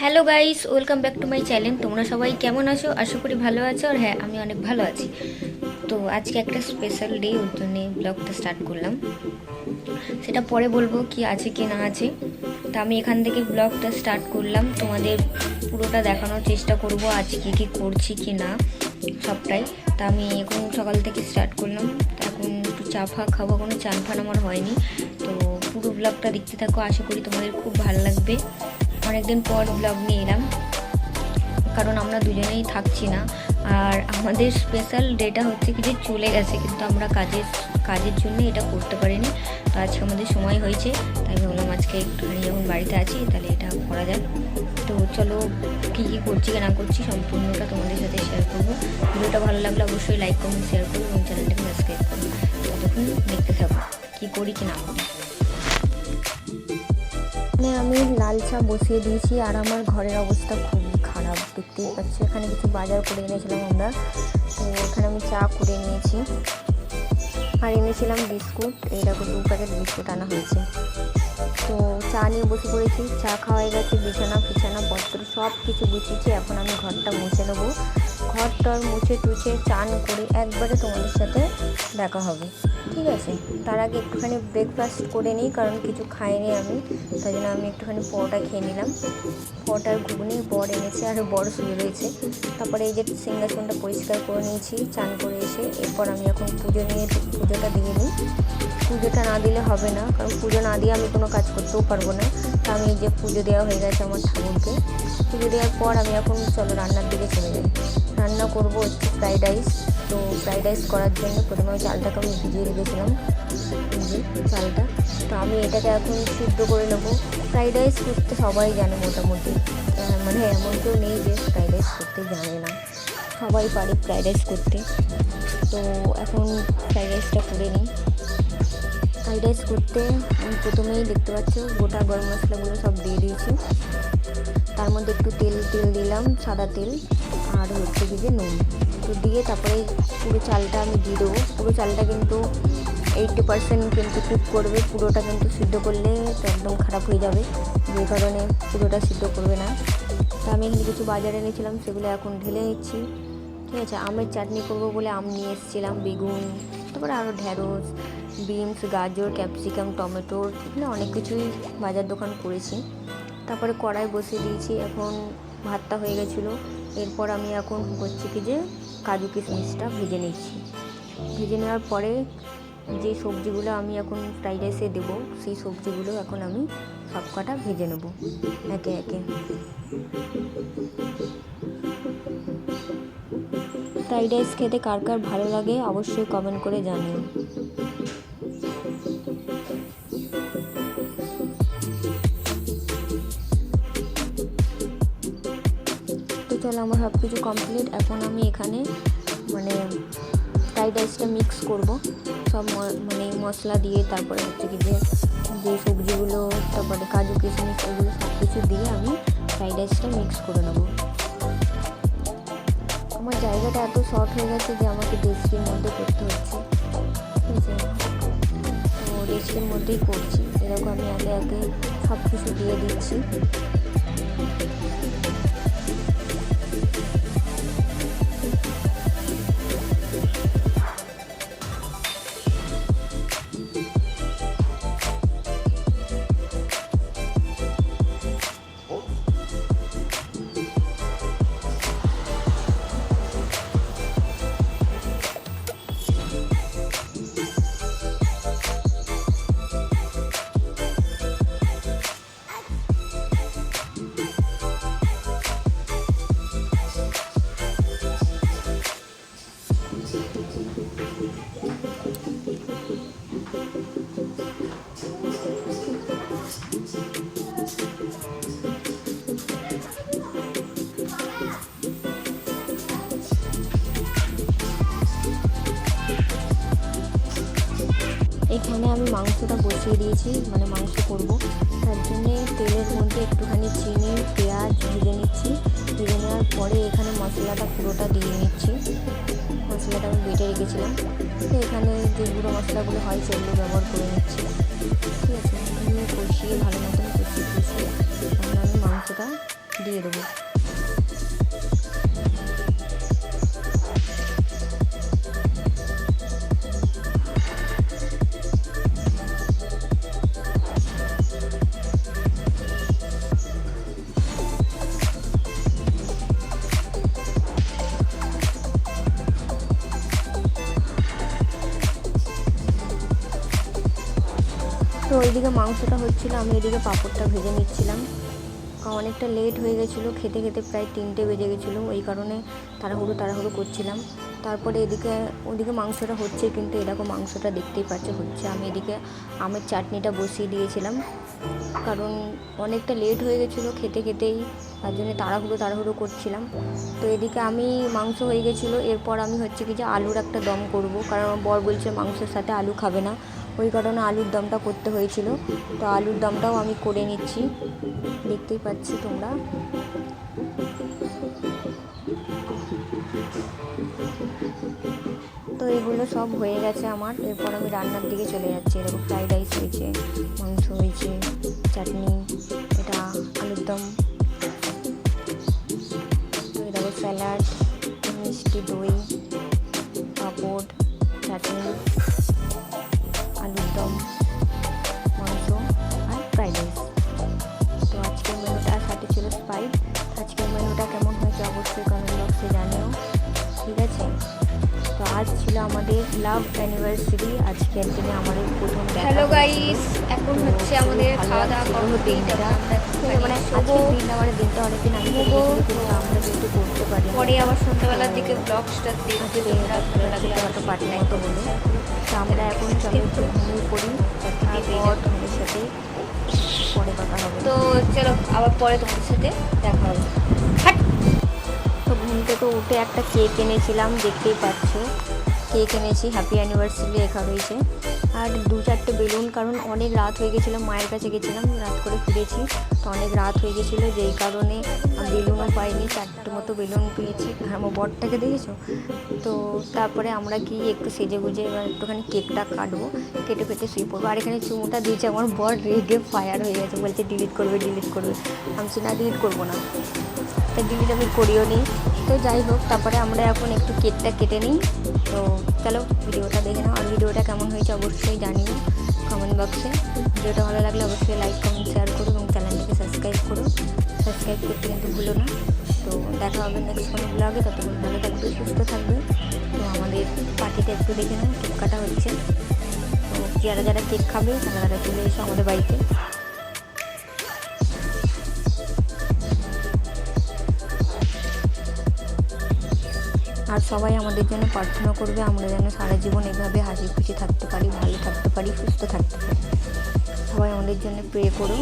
Hello guys, welcome back to my channel. তোমরা সবাই কেমন আছো? আশা করি ভালো আছো। আর হ্যাঁ, আমি অনেক ভালো আছি। তো আজকে একটা স্পেশাল ডে, ওর জন্যে ব্লগটা স্টার্ট করলাম। সেটা পরে বলবো কি আছে কি না আছে। তো আমি এখান থেকে ব্লগটা স্টার্ট করলাম, তোমাদের পুরোটা দেখানোর চেষ্টা করব আজকে কি করছি কি না সবটাই। তা আমি এখন সকাল থেকে স্টার্ট করলাম। তো এখন একটু চা ফা খাবো, কোনো চান ফান আমার হয়নি। তো পুরো ব্লগটা দেখতে থাকো, আশা করি তোমাদের খুব ভালো লাগবে। অনেকদিন পর ব্লগ নিয়ে এলাম, কারণ আমরা দুজনেই থাকছি না। আর আমাদের স্পেশাল ডেটা হচ্ছে কি যে চলে গেছে, কিন্তু আমরা কাজের জন্য এটা করতে পারিনি। তো আজকে আমাদের সময় হয়েছে, তাই ভাবলাম আজকে একটুখানি যখন বাড়িতে আছি তাহলে এটা করা যায়। তো চলো, কী কী করছি কি না করছি সম্পূর্ণটা তোমাদের সাথে শেয়ার করবো। ভিডিওটা ভালো লাগলে অবশ্যই লাইক কমেন্ট শেয়ার করবো এবং চ্যানেলটাকে সাবস্ক্রাইব করবো। ততক্ষণ দেখতে থাকবো কী করি কি না করি। আমি লাল চা বসিয়ে দিয়েছি, আর আমার ঘরের অবস্থা খুবই খারাপ, দেখতেই পাচ্ছি। এখানে কিছু বাজার করে এনেছিলাম আমরা, তো এখানে আমি চা করে নিয়েছি। আর এনেছিলাম বিস্কুট, এই দেখো 2 প্যাকেট বিস্কুট আনা হয়েছে। তো চা নিয়ে বসে পড়েছি, চা খাওয়া হয়ে গেছে, বিছানা পত্র সব কিছু গুছিয়েছি। এখন আমি ঘরটা মুছে নেবো। ঘরটা মুছে টুছে চান করে একবারে তোমাদের সাথে দেখা হবে, ঠিক আছে? তার আগে একটুখানি ব্রেকফাস্ট করে নিই, কারণ কিছু খাইনি আমি, তাই জন্য আমি একটুখানি পরোটা খেয়ে নিলাম। পরোটার ঘুগনি বর এনেছে, আর বর শুয়ে রয়েছে। তারপরে এই যে সিংহাসনটা পরিষ্কার করে নিয়েছি চান করে এসে। এরপর আমি এখন পুজোটা দিয়ে নিই। পুজোটা না দিলে হবে না, কারণ পুজো না দিয়ে আমি কোনো কাজ করতেও পারবো না। তা আমি এই যে পুজো দেওয়া হয়ে গেছে আমার ঠাকুরকে। পুজো দেওয়ার পর আমি এখন চলো রান্নার দিকে চলে যাই। রান্না করব হচ্ছে ফ্রাইড রাইস। তো ফ্রাইড রাইস করার জন্য প্রথমে চালটাকে আমি ভিজিয়ে রেখেছিলাম, এই যে চালটা। তো আমি এটাকে এখন সিদ্ধ করে নেবো। ফ্রাইড রাইস করতে সবাই জানে মোটামুটি, মানে এমন কেউ নেই যে ফ্রাইড রাইস করতে জানে না, সবাই পারে ফ্রাইড রাইস করতে। তো এখন ফ্রাইড রাইসটা করে নিই। ফ্রাইড রাইস করতে আমি প্রথমেই দেখতে পাচ্ছ গোটা গরম মশলাগুলো সব দিয়ে দিয়েছি। তার মধ্যে একটু তেল দিলাম, সাদা তেল, আর হচ্ছে কি যে নুন। তো দিয়ে তারপরে পুরো চালটা আমি দিয়ে দেবো। পুরো চালটা কিন্তু 80% কিন্তু কুক করবে, পুরোটা কিন্তু সিদ্ধ করলে তো একদম খারাপ হয়ে যাবে, যে কারণে পুরোটা সিদ্ধ করবে না। তা আমি এখানে কিছু বাজারে এনেছিলাম, সেগুলো এখন ঢেলে নিচ্ছি, ঠিক আছে? আমের চাটনি করবো বলে আম নিয়ে এসেছিলাম, বেগুন, তারপরে আরও ঢ্যাঁড়স, বিনস, গাজর, ক্যাপসিকাম, টমেটো, এখানে অনেক কিছুই বাজার দোকান করেছি। তারপরে কড়াই বসিয়ে দিয়েছি, এখন ভাতটা হয়ে গেছিলো। এরপর আমি এখন হচ্ছে কি যে কাজু কিশমিশটা ভেজে নিচ্ছি। ভেজে নেওয়ার পরে যে সবজিগুলো আমি এখন ফ্রাইড রাইসে দেবো, সেই সবজিগুলো এখন আমি সব কটা ভেজে নেব একে একে। ফ্রাইড রাইস খেতে কার কার ভালো লাগে অবশ্যই কমেন্ট করে জানিও। তো চলো, আমার সব কিছু কমপ্লিট। এখন আমি এখানে মানে ফ্রাইড রাইসটা মিক্স করব সব, মানে মশলা দিয়ে, তারপরে হচ্ছে কি যে সবজিগুলো, তারপরে কাজু কিশমিশ, এগুলো সব কিছু দিয়ে আমি ফ্রাইড রাইসটা মিক্স করে নেব। আমার জায়গাটা এত শর্ট হয়ে গেছে যে আমাকে ডেস্কের মধ্যে করতে হচ্ছে, ঠিক আছে? তো ডেস্কের মধ্যেই করছি। এরকম আমি আগে আগে সব কিছু দিয়ে দিচ্ছি। এখানে আমি মাংসটা বসিয়ে দিয়েছি, মানে মাংস করব। তার জন্যে তেলের মধ্যে একটুখানি চিনি, পেঁয়াজ ভেজে নিচ্ছি। ভেজে নেওয়ার পরে এখানে মশলাটা পুরোটা দিয়ে নিচ্ছি। মশলাটা আমি বেটে রেখেছিলাম, তো এখানে যে গুঁড়ো মশলাগুলো হয় সেগুলো ব্যবহার করে নিচ্ছি, ঠিক আছে? কষিয়ে ভালো মতন কষিয়ে এখন আমি মাংস মাংসটা দিয়ে দেবো। তো ওইদিকে মাংসটা হচ্ছিলো, আমি এদিকে পাঁপড়টা ভেজে নিচ্ছিলাম। অনেকটা লেট হয়ে গেছিলো, খেতে খেতে প্রায় 3টে বেজে গেছিলো, ওই কারণে তাড়াহুড়ো করছিলাম। তারপরে ওদিকে মাংসটা হচ্ছে, কিন্তু এরকম মাংসটা দেখতেই পাচ্ছে হচ্ছে। আমি এদিকে আমের চাটনিটা বসিয়ে দিয়েছিলাম, কারণ অনেকটা লেট হয়ে গেছিলো খেতে খেতেই, তার জন্য তাড়াহুড়ো করছিলাম। তো এদিকে আমি মাংস হয়ে গেছিলো, এরপর আমি হচ্ছে কি যে আলুর একটা দম করব, কারণ আমার বর বলছে মাংসের সাথে আলু খাবে না, ওই কারণে আলুর দমটা করতে হয়েছিল। তো আলুর দমটাও আমি করে নিচ্ছি, দেখতেই পাচ্ছি তোমরা। তো এগুলো সব হয়ে গেছে আমার, এরপর আমি রান্নার দিকে চলে যাচ্ছি। এরকম ফ্রাইড রাইস হয়েছে, মাংস হয়েছে, চাটনি, এটা আলুর দম, তো এরকম স্যালাড, মিষ্টি দই, পাঁপড়, চাটনি, আলুর দম, মাংস আর ফ্রাইড রাইস। তো আজকের মেনুটা সাথে ছিল স্পাইস। আজকের মেনুটা কেমন হয়েছে অবশ্যই কমেন্ট বক্সে জানিও, ঠিক আছে? তো আজ ছিল আমাদের লাভ অ্যানিভার্সারি, আজকের দিনে আমাদের প্রথম দেখা। হ্যালো গাইস, এখন হচ্ছে আমাদের খাওয়া দাওয়া দিনটা, মানে আজকের দিনটা আমাদের দিনটা অনেকদিন আগে থেকে কিন্তু আমরা কিন্তু করতে পারি। পরে আবার সন্ধ্যাবেলার দিকে ব্লগসটা দেখতে তোমরা ভালো লাগলে একটা পার্টনার মতো বলে। তো আমরা এখন চলো একটু ঘুমিয়ে পড়ি, তারপর তোমাদের সাথে পরে কথা হবে। তো চলো আবার পরে তোমাদের সাথে দেখা হবে। তো ঘুম থেকে উঠে একটা কেক এনেছিলাম, দেখতেই পাচ্ছ কেক এনেছি, হ্যাপি অ্যানিভার্সারি লেখা রয়েছে, আর 2-4টে বেলুন, কারণ অনেক রাত হয়ে গেছিলো, মায়ের কাছে গেছিলাম, রাত করে ফিরেছি, তো অনেক রাত হয়ে গেছিলো, যেই কারণে বেলুনও পাইনি, 4টে মতো বেলুন পেয়েছি। আর আমার বরটাকে দেখেছো? তো তারপরে আমরা কি একটু সেজে গুজে এবার একটুখানি কেকটা কাটবো, কেটে ফেটে শুয়ে পড়বো। আর এখানে চুমুটা দিয়েছে আমার বর, রেগে ফায়ার হয়ে গেছে, বলছে ডিলিট করবে। আমি না, ডিলিট করবো না, তো ডিলিট আমি করিও নি। তো যাই হোক, তারপরে আমরা এখন একটু কেকটা কেটে নিই। তো চলো ভিডিওটা দেখে নাও, আর ভিডিওটা কেমন হয়েছে অবশ্যই জানিও কমেন্ট বক্সে। ভিডিওটা ভালো লাগলে অবশ্যই লাইক কমেন্ট শেয়ার করো, এবং চ্যানেলটাকে সাবস্ক্রাইব করতে কিন্তু ভুলো না। তো দেখা হবে নেক্সট কোনো ব্লগে, ততক্ষণ ভালো থাকবে, সুস্থ থাকবে। তো আমাদের পার্টিটা একটু দেখে নাও, কেক কাটা হচ্ছে। তো যারা কেক খাবে তারা চলে এসো আমাদের বাড়িতে। আর সবাই আমাদের জন্য প্রার্থনা করবে, আমরা যেন সারা জীবন এভাবে হাসি খুশি থাকতে পারি, ভালো থাকতে পারি, সুস্থ থাকতে পারি। সবাই আমাদের জন্য প্রে করো।